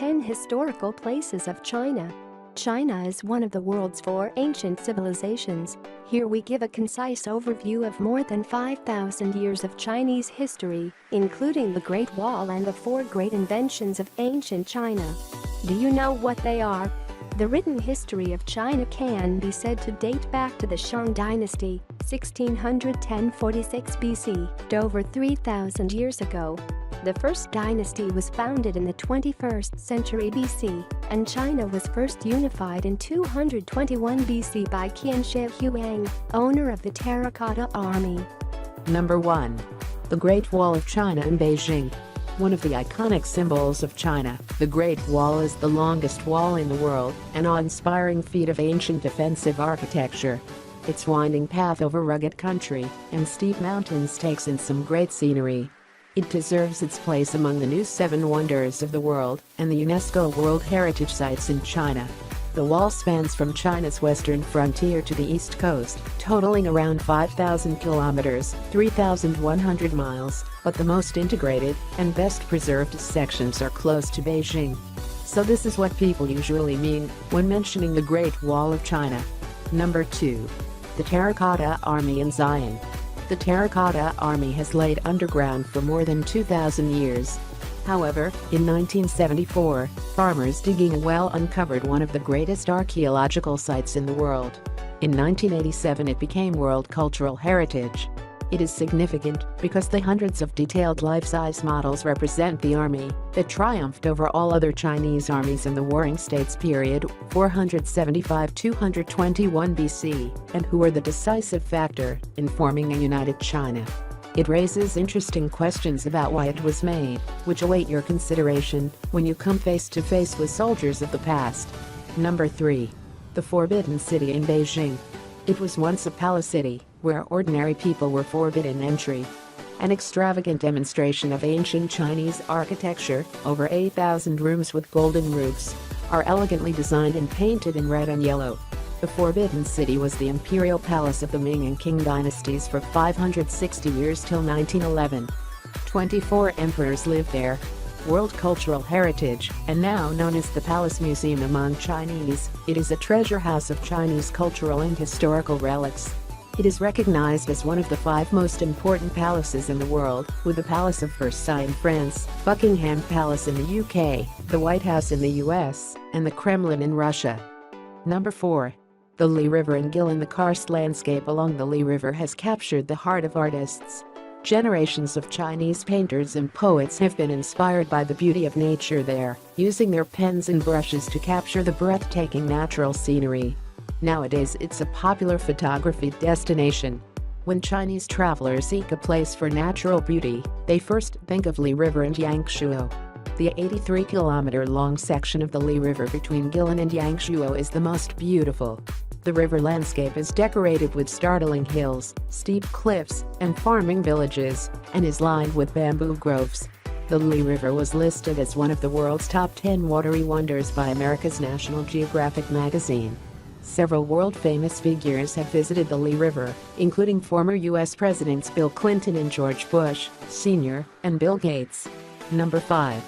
10 Historical Places of China. China is one of the world's 4 ancient civilizations. Here we give a concise overview of more than 5,000 years of Chinese history, including the Great Wall and the 4 great inventions of ancient China. Do you know what they are? The written history of China can be said to date back to the Shang Dynasty, 1610-46 BC, over 3,000 years ago. The first dynasty was founded in the 21st century BC, and China was first unified in 221 BC by Qin Shi Huang, owner of the Terracotta Army. Number 1. The Great Wall of China in Beijing. One of the iconic symbols of China, the Great Wall is the longest wall in the world, an awe-inspiring feat of ancient defensive architecture. Its winding path over rugged country and steep mountains takes in some great scenery. It deserves its place among the new 7 wonders of the world and the UNESCO World Heritage Sites in China. The wall spans from China's western frontier to the east coast, totaling around 5,000 kilometers, 3,100 miles, but the most integrated and best preserved sections are close to Beijing. So this is what people usually mean when mentioning the Great Wall of China. Number 2. The Terracotta Army in Zion. The Terracotta Army has laid underground for more than 2,000 years. However, in 1974, farmers digging a well uncovered one of the greatest archaeological sites in the world. In 1987 it became World Cultural Heritage. It is significant because the hundreds of detailed life-size models represent the army that triumphed over all other Chinese armies in the Warring States period 475-221 BC and who were the decisive factor in forming a united China. It raises interesting questions about why it was made, which await your consideration when you come face to face with soldiers of the past. Number 3. The Forbidden City in Beijing. It was once a palace city where ordinary people were forbidden entry. An extravagant demonstration of ancient Chinese architecture, over 8,000 rooms with golden roofs, are elegantly designed and painted in red and yellow. The Forbidden City was the imperial palace of the Ming and Qing dynasties for 560 years till 1911. 24 emperors lived there. World Cultural Heritage, and now known as the Palace Museum among Chinese, it is a treasure house of Chinese cultural and historical relics. It is recognized as one of the 5 most important palaces in the world, with the Palace of Versailles in France, Buckingham Palace in the UK, the White House in the US, and the Kremlin in Russia. Number 4. The Li River in Guilin. The karst landscape along the Li River has captured the heart of artists. Generations of Chinese painters and poets have been inspired by the beauty of nature there, using their pens and brushes to capture the breathtaking natural scenery. Nowadays it's a popular photography destination. When Chinese travelers seek a place for natural beauty, they first think of Li River and Yangshuo. The 83-kilometer-long section of the Li River between Guilin and Yangshuo is the most beautiful. The river landscape is decorated with startling hills, steep cliffs, and farming villages, and is lined with bamboo groves. The Li River was listed as one of the world's top 10 watery wonders by America's National Geographic magazine. Several world-famous figures have visited the Li River, including former U.S. Presidents Bill Clinton and George Bush, Sr., and Bill Gates. Number 5.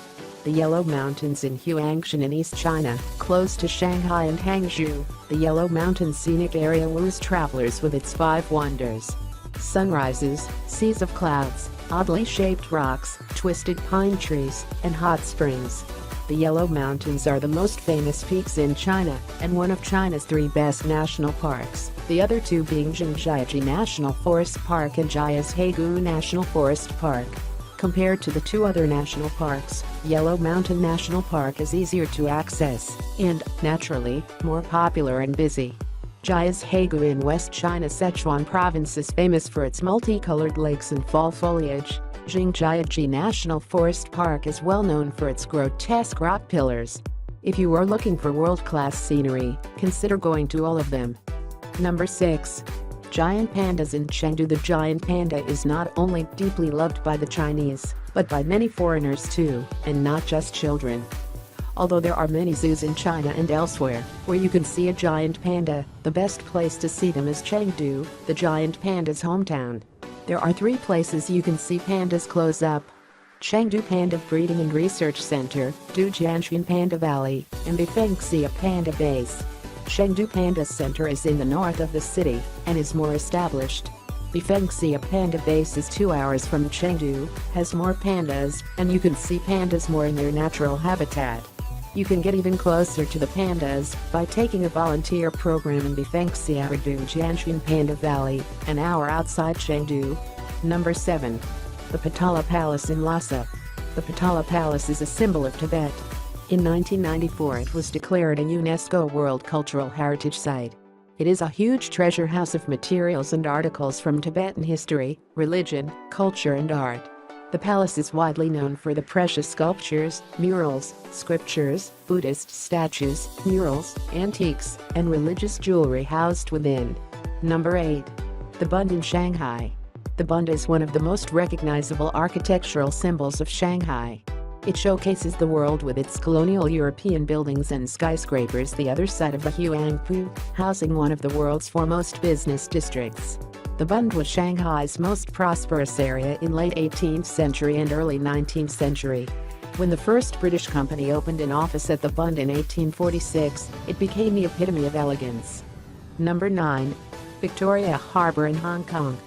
The Yellow Mountains in Huangshan in East China, close to Shanghai and Hangzhou. The Yellow Mountains scenic area woos travelers with its 5 wonders. Sunrises, seas of clouds, oddly shaped rocks, twisted pine trees, and hot springs. The Yellow Mountains are the most famous peaks in China and one of China's 3 best national parks, the other 2 being Zhangjiajie National Forest Park and Jiuzhaigou National Forest Park. Compared to the 2 other national parks, Yellow Mountain National Park is easier to access and, naturally, more popular and busy. Jiuzhaigou in West China, Sichuan Province is famous for its multicolored lakes and fall foliage. Zhangjiajie National Forest Park is well known for its grotesque rock pillars. If you are looking for world-class scenery, consider going to all of them. Number 6. Giant pandas in Chengdu. The giant panda is not only deeply loved by the Chinese, but by many foreigners too, and not just children. Although there are many zoos in China and elsewhere where you can see a giant panda, the best place to see them is Chengdu, the giant panda's hometown. There are 3 places you can see pandas close up. Chengdu Panda Breeding and Research Center, Dujianshan Panda Valley, and Bifengxia Panda Base. Chengdu Panda Center is in the north of the city and is more established. Bifengxia Panda Base is 2 hours from Chengdu, has more pandas, and you can see pandas more in their natural habitat. You can get even closer to the pandas by taking a volunteer program in Bifengxia or Dujianshan Panda Valley, an hour outside Chengdu. Number 7. The Potala Palace in Lhasa. The Potala Palace is a symbol of Tibet. In 1994 it was declared a UNESCO World Cultural Heritage Site. It is a huge treasure house of materials and articles from Tibetan history, religion, culture and art. The palace is widely known for the precious sculptures, murals, scriptures, Buddhist statues, murals, antiques, and religious jewelry housed within. Number 8. The Bund in Shanghai. The Bund is one of the most recognizable architectural symbols of Shanghai. It showcases the world with its colonial European buildings and skyscrapers the other side of the Huangpu, housing one of the world's foremost business districts. The Bund was Shanghai's most prosperous area in late 18th century and early 19th century. When the first British company opened an office at the Bund in 1846, it became the epitome of elegance. Number 9. Victoria Harbour in Hong Kong.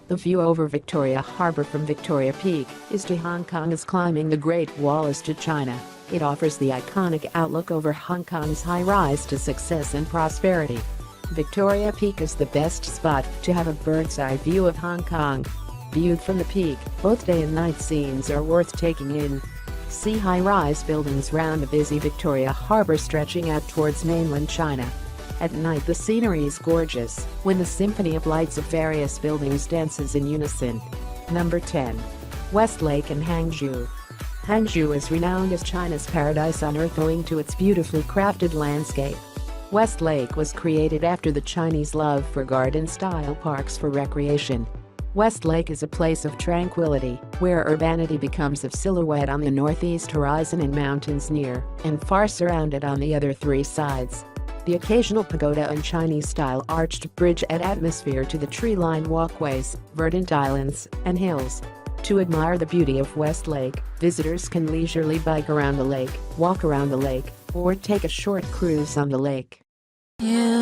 The view over Victoria Harbour from Victoria Peak is to Hong Kong as climbing the Great Wall is to China. It offers the iconic outlook over Hong Kong's high rise to success and prosperity. Victoria Peak is the best spot to have a bird's-eye view of Hong Kong. Viewed from the peak, both day and night scenes are worth taking in. See high-rise buildings round the busy Victoria Harbour stretching out towards mainland China. At night the scenery is gorgeous, when the symphony of lights of various buildings dances in unison. Number 10. Westlake in Hangzhou. Hangzhou is renowned as China's paradise on earth owing to its beautifully crafted landscape. Westlake was created after the Chinese love for garden-style parks for recreation. Westlake is a place of tranquility, where urbanity becomes a silhouette on the northeast horizon and mountains near and far surrounded on the other three sides. The occasional pagoda and Chinese-style arched bridge add atmosphere to the tree-lined walkways, verdant islands, and hills. To admire the beauty of Westlake, visitors can leisurely bike around the lake, walk around the lake, or take a short cruise on the lake. Yeah.